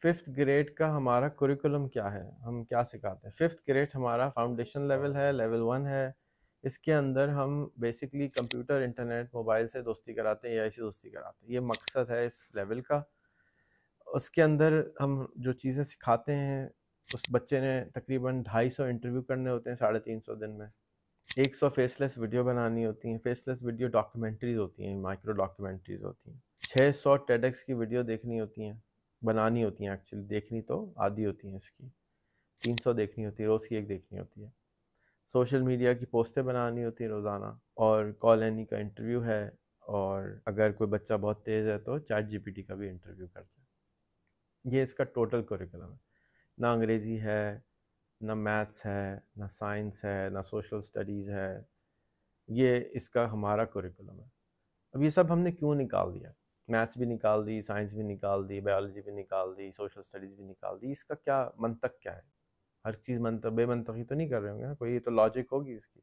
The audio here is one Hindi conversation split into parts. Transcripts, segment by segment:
फिफ्थ ग्रेड का हमारा कुरिकुलम क्या है, हम क्या सिखाते हैं। फिफ्थ ग्रेड हमारा फाउंडेशन लेवल है, लेवल 1 है। इसके अंदर हम बेसिकली कंप्यूटर, इंटरनेट, मोबाइल से दोस्ती कराते हैं, एआई से दोस्ती कराते हैं। ये मकसद है इस लेवल का। उसके अंदर हम जो चीज़ें सिखाते हैं, उस बच्चे ने तकरीबन 250 इंटरव्यू करने होते हैं 350 दिन में। 100 फेसलेस वीडियो बनानी होती हैं। फेसलेस वीडियो डॉक्यूमेंट्रीज होती हैं, माइक्रो डॉक्यूमेंट्रीज होती हैं। 600 टेडेक्स की वीडियो देखनी होती हैं, बनानी होती हैं। एक्चुअली देखनी तो आधी होती हैं इसकी, 300 देखनी होती है, रोज़ की एक देखनी होती है। सोशल मीडिया की पोस्टें बनानी होती हैं रोज़ाना, और कॉल एनी का इंटरव्यू है। और अगर कोई बच्चा बहुत तेज़ है तो चैट जीपीटी का भी इंटरव्यू करते हैं। ये इसका टोटल करिकुलम है। ना अंग्रेज़ी है, ना मैथ्स है, ना साइंस है, ना सोशल स्टडीज़ है। ये इसका हमारा करिकुलम है। अब ये सब हमने क्यों निकाल दिया? मैथ्स भी निकाल दी, साइंस भी निकाल दी, बायोलॉजी भी निकाल दी, सोशल स्टडीज़ भी निकाल दी। इसका क्या मंतक क्या है? हर चीज़ मंतक बेमंतकी तो नहीं कर रहे होंगे ना, कोई तो लॉजिक होगी इसकी।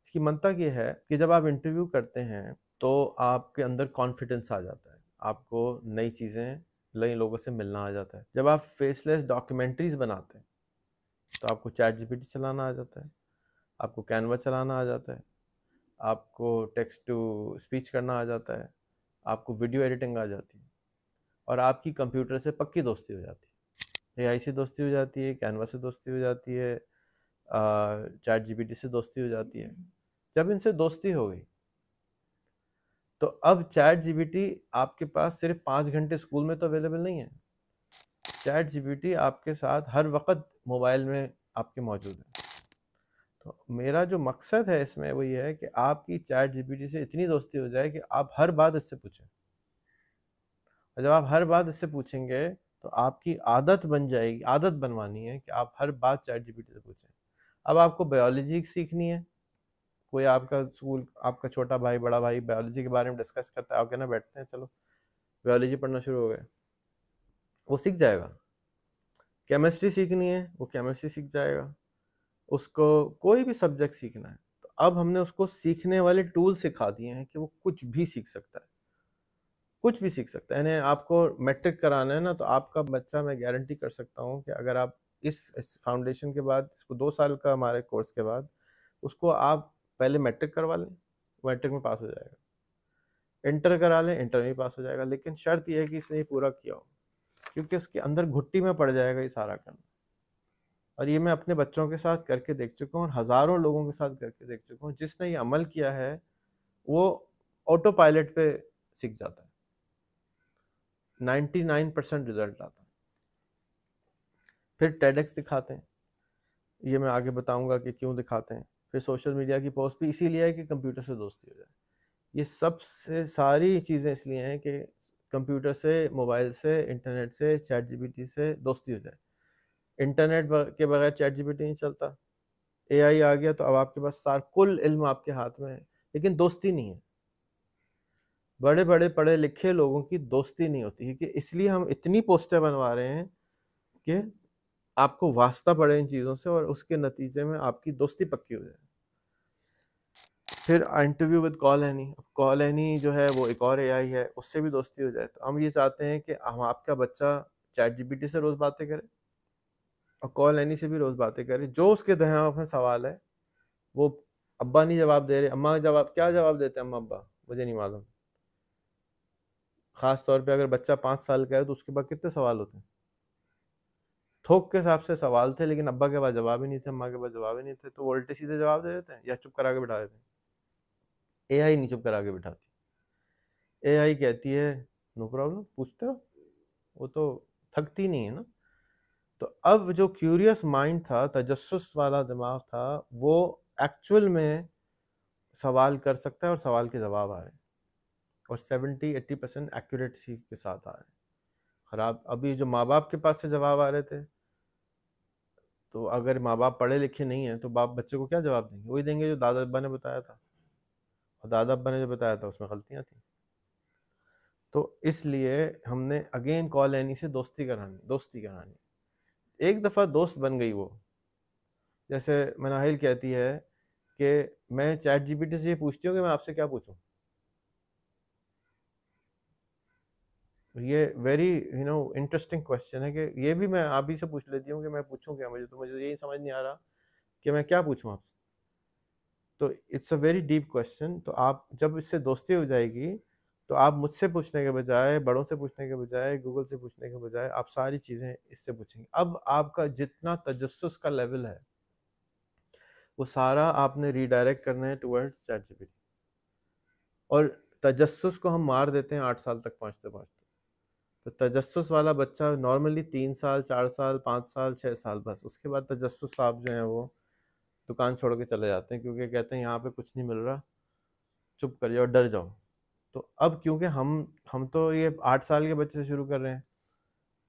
इसकी मंतक ये है कि जब आप इंटरव्यू करते हैं तो आपके अंदर कॉन्फिडेंस आ जाता है, आपको नई चीज़ें, नए लोगों से मिलना आ जाता है। जब आप फेसलेस डॉक्यूमेंट्रीज बनाते हैं तो आपको चैट जीपीटी चलाना आ जाता है, आपको कैनवा चलाना आ जाता है, आपको टेक्स्ट टू स्पीच करना आ जाता है, आपको वीडियो एडिटिंग आ जाती है, और आपकी कंप्यूटर से पक्की दोस्ती हो जाती है। एआई से दोस्ती हो जाती है, कैनवा से दोस्ती हो जाती है, चैट जीपीटी से दोस्ती हो जाती है। जब इनसे दोस्ती हो गई तो अब चैट जीपीटी आपके पास सिर्फ 5 घंटे स्कूल में तो अवेलेबल नहीं है। चैट जीपीटी आपके साथ हर वक्त मोबाइल में आपके मौजूद है। तो मेरा जो मकसद है इसमें वो ये है कि आपकी चैट जीपीटी से इतनी दोस्ती हो जाए कि आप हर बात इससे पूछें, और जब आप हर बात इससे पूछेंगे तो आपकी आदत बन जाएगी। आदत बनवानी है कि आप हर बात चैट जीपीटी से पूछें। अब आपको बायोलॉजी सीखनी है, कोई आपका स्कूल, आपका छोटा भाई बड़ा भाई बायोलॉजी के बारे में डिस्कस करता है, आप कहना बैठते हैं चलो बायोलॉजी पढ़ना शुरू हो गए, वो सीख जाएगा। केमिस्ट्री सीखनी है, वो केमिस्ट्री सीख जाएगा। उसको कोई भी सब्जेक्ट सीखना है तो अब हमने उसको सीखने वाले टूल सिखा दिए हैं कि वो कुछ भी सीख सकता है, कुछ भी सीख सकता है। यानी आपको मैट्रिक कराना है ना, तो आपका बच्चा, मैं गारंटी कर सकता हूँ कि अगर आप इस फाउंडेशन के बाद, इसको 2 साल का हमारे कोर्स के बाद उसको आप पहले मैट्रिक करवा लें, मैट्रिक में पास हो जाएगा। इंटर करा लें, इंटर में पास हो जाएगा। लेकिन शर्त यह है कि इसने ये पूरा किया हो, क्योंकि उसके अंदर घुट्टी में पड़ जाएगा ये सारा करना। और ये मैं अपने बच्चों के साथ करके देख चुका हूँ, और हज़ारों लोगों के साथ करके देख चुका हूँ। जिसने ये अमल किया है वो ऑटो पायलट पे सीख जाता है, 99% रिजल्ट आता है। फिर टेडेक्स दिखाते हैं, ये मैं आगे बताऊंगा कि क्यों दिखाते हैं। फिर सोशल मीडिया की पोस्ट भी इसीलिए है कि कंप्यूटर से दोस्ती हो जाए। ये सबसे सारी चीज़ें इसलिए हैं कि कंप्यूटर से, मोबाइल से, इंटरनेट से, चैट जीपीटी से दोस्ती हो जाए। इंटरनेट के बगैर चैट जीपीटी नहीं चलता। एआई आ गया तो अब आपके पास सार कुल इल्म आपके हाथ में है, लेकिन दोस्ती नहीं है। बड़े बड़े पढ़े लिखे लोगों की दोस्ती नहीं होती है, कि इसलिए हम इतनी पोस्टें बनवा रहे हैं कि आपको वास्ता पड़े इन चीज़ों से, और उसके नतीजे में आपकी दोस्ती पक्की हो जाए। फिर interview with call any. Call any जो है वो एक और एआई है, उससे भी दोस्ती हो जाए। तो हम ये चाहते हैं कि हम, आपका बच्चा चैट जीपीटी से रोज़ बातें करे और कॉल एनी से भी रोज़ बातें करे। जो उसके दिमाग में सवाल है वो, अब्बा नहीं जवाब दे रहे, अम्मा जवाब, क्या जवाब देते हैं अम्मा अब्बा, मुझे नहीं मालूम। खास तौर पे अगर बच्चा 5 साल का है तो उसके पास कितने सवाल होते हैं, थोक के हिसाब से सवाल थे, लेकिन अब्बा के पास जवाब ही नहीं थे, अम्मा के पास जवाब ही नहीं थे, तो वो उल्टे सीधे जवाब दे देते हैं या चुप करा के बिठा देते हैं। एआई नहीं चुप करा के बिठाती। एआई कहती है नो प्रॉब्लम, पूछते रहो, वो तो थकती नहीं है ना। तो अब जो क्यूरियस माइंड था, तजस्सुस वाला दिमाग था, वो एक्चुअल में सवाल कर सकता है और सवाल के जवाब आ रहे हैं, और 70-80% एक्यूरेसी के साथ आ रहे हैं। खराब, अभी जो माँ बाप के पास से जवाब आ रहे थे, तो अगर माँ बाप पढ़े लिखे नहीं है तो बाप बच्चे को क्या जवाब देंगे? वही देंगे जो दादा अब्बा ने बताया था, और दादा अब्बा ने जो बताया था उसमें गलतियाँ थी। तो इसलिए हमने अगेन कॉल एनी से दोस्ती करानी। एक दफ़ा दोस्त बन गई वो, जैसे मनाहिल कहती है कि मैं चैट जीपीटी से ये पूछती हूँ कि मैं आपसे क्या पूछूं, ये वेरी इंटरेस्टिंग क्वेश्चन है कि ये भी मैं आप ही से पूछ लेती हूँ कि मैं पूछूं क्या, मुझे यही समझ नहीं आ रहा कि मैं क्या पूछूं आपसे। तो it's a very deep question. तो आप जब इससे दोस्ती हो जाएगी तो आप मुझसे पूछने के बजाय, बड़ों से पूछने के बजाय, गूगल से पूछने के बजाय आप सारी चीज़ें इससे पूछेंगे। अब आपका जितना तजस्सुस का लेवल है वो सारा आपने रीडायरेक्ट करना है टुवर्ड्स चैट जीपीटी। और तजस्सुस को हम मार देते हैं 8 साल तक पहुंचते पहुंचते। तो तजस्सुस वाला बच्चा नॉर्मली 3 साल, 4 साल, 5 साल, 6 साल, बस उसके बाद तजस्सुस साहब जो हैं वो दुकान छोड़ के चले जाते हैं, क्योंकि कहते हैं यहाँ पे कुछ नहीं मिल रहा, चुप कर जाओ, डर जाओ। तो अब क्योंकि हम तो ये 8 साल के बच्चे से शुरू कर रहे हैं,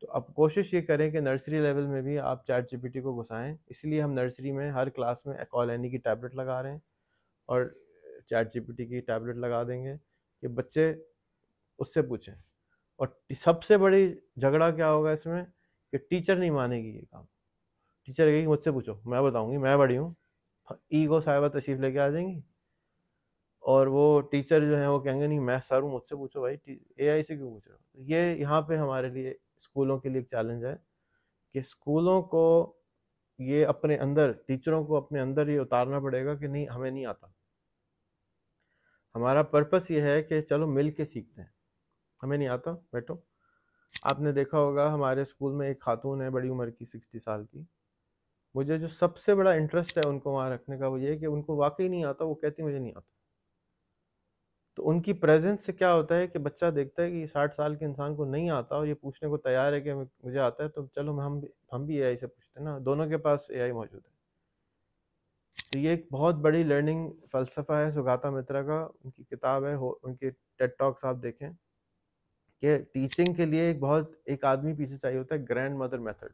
तो अब कोशिश ये करें कि नर्सरी लेवल में भी आप चैट जीपीटी को घुसाएं। इसलिए हम नर्सरी में हर क्लास में कॉल की टैबलेट लगा रहे हैं और चैट जीपीटी की टैबलेट लगा देंगे कि बच्चे उससे पूछें। और सबसे बड़ी झगड़ा क्या होगा इसमें कि टीचर नहीं मानेगी ये काम। टीचर कहेगी मुझसे पूछो, मैं बताऊंगी, मैं बड़ी हूँ। ईगो साहिबा तशरीफ लेके आ जाएंगी और वो टीचर जो है वो कहेंगे नहीं मैं सर हूँ, मुझसे पूछो भाई, एआई से क्यों पूछ रहे हो। ये यहाँ पे हमारे लिए, स्कूलों के लिए एक चैलेंज है कि स्कूलों को ये अपने अंदर, टीचरों को अपने अंदर ये उतारना पड़ेगा कि नहीं हमें नहीं आता। हमारा पर्पस ये है कि चलो मिल के सीखते हैं, हमें नहीं आता बैठो। आपने देखा होगा हमारे स्कूल में एक खातून है बड़ी उम्र की, 60 साल की। मुझे जो सबसे बड़ा इंटरेस्ट है उनको वहाँ रखने का वो ये है कि उनको वाकई नहीं आता, वो कहती मुझे नहीं आता। तो उनकी प्रेजेंस से क्या होता है कि बच्चा देखता है कि 60 साल के इंसान को नहीं आता और ये पूछने को तैयार है कि मुझे आता है, तो चलो हम भी एआई से पूछते हैं ना, दोनों के पास एआई मौजूद है। तो ये एक बहुत बड़ी लर्निंग फ़लसफ़ा है सुगाता मित्रा का, उनकी किताब है, उनके टेड टॉक्स आप देखें कि टीचिंग के लिए एक आदमी पीछे चाहिए होता है, grand mother method,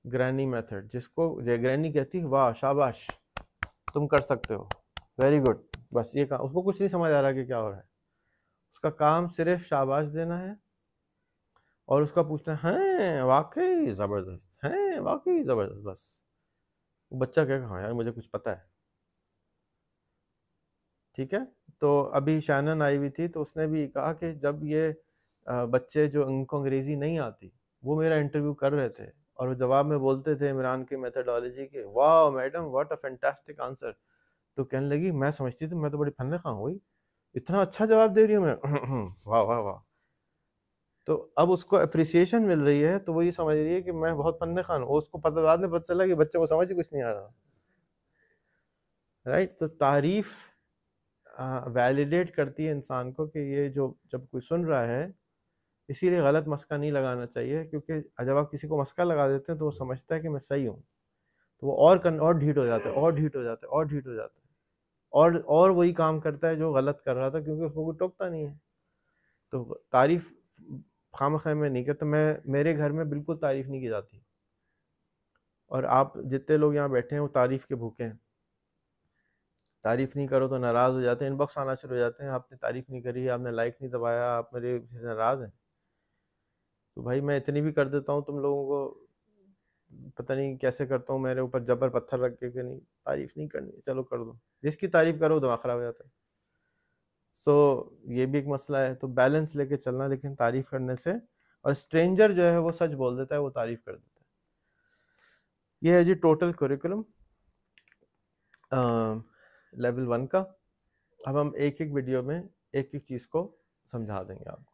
granny method, जिसको ग्रैनी कहती है वाह शाबाश तुम कर सकते हो, वेरी गुड। बस ये काम, उसको कुछ नहीं समझ आ रहा कि क्या हो रहा है, उसका काम सिर्फ शाबाश देना है और उसका पूछना है वाकई ज़बरदस्त है, वाकई ज़बरदस्त। बस वो बच्चा कहेगा हाँ यार मुझे कुछ पता है। ठीक है। तो अभी शैनन आई हुई थी तो उसने भी कहा कि जब ये बच्चे जो उनको अंग्रेजी नहीं आती वो मेरा इंटरव्यू कर रहे थे और वो जवाब में बोलते थे इमरान की मेथडोलॉजी के, वाह madam what a fantastic answer, तो कहने लगी मैं समझती थी मैं तो बड़ी फन्ने खा हुई, इतना अच्छा जवाब दे रही हूँ मैं वाह वाह वाह। तो अब उसको अप्रिसिएशन मिल रही है तो वो ये समझ रही है कि मैं बहुत फन्ने खान हूँ, उसको पता बाद में पता चला कि बच्चे को समझ ही कुछ नहीं आ रहा। राइट। तो तारीफ वैलिडेट करती है इंसान को कि ये जो जब कोई सुन रहा है, इसीलिए गलत मस्का नहीं लगाना चाहिए, क्योंकि जब आप किसी को मस्का लगा देते हैं तो वो समझता है कि मैं सही हूँ, तो वो और ढीठ हो जाता है, और ढीठ हो जाता है, और ढीठ हो जाता है, और वही काम करता है जो गलत कर रहा था, क्योंकि उसको कोई टोकता नहीं है। तो तारीफ खामखा में नहीं करता, मेरे घर में बिल्कुल तारीफ नहीं की जाती। और आप जितने लोग यहाँ बैठे हैं वो तारीफ के भूखे हैं, तारीफ नहीं करो तो नाराज हो जाते हैं, इनबॉक्स आना शुरू हो जाते हैं, आपने तारीफ नहीं करी, आपने लाइक नहीं दबाया, आप मेरे से नाराज हैं। तो भाई मैं इतनी भी कर देता हूँ तुम लोगों को, पता नहीं कैसे करता हूँ, मेरे ऊपर जबर पत्थर रख के कि नहीं तारीफ नहीं करनी, चलो कर दो, जिसकी तारीफ करो दिमाग खराब हो जाता है। सो ये भी एक मसला है। तो बैलेंस लेके चलना, लेकिन तारीफ करने से, और स्ट्रेंजर जो है वो सच बोल देता है, वो तारीफ कर देता है। ये है जी टोटल करिकुलम लेवल 1 का। अब हम एक एक वीडियो में एक एक चीज़ को समझा देंगे आपको।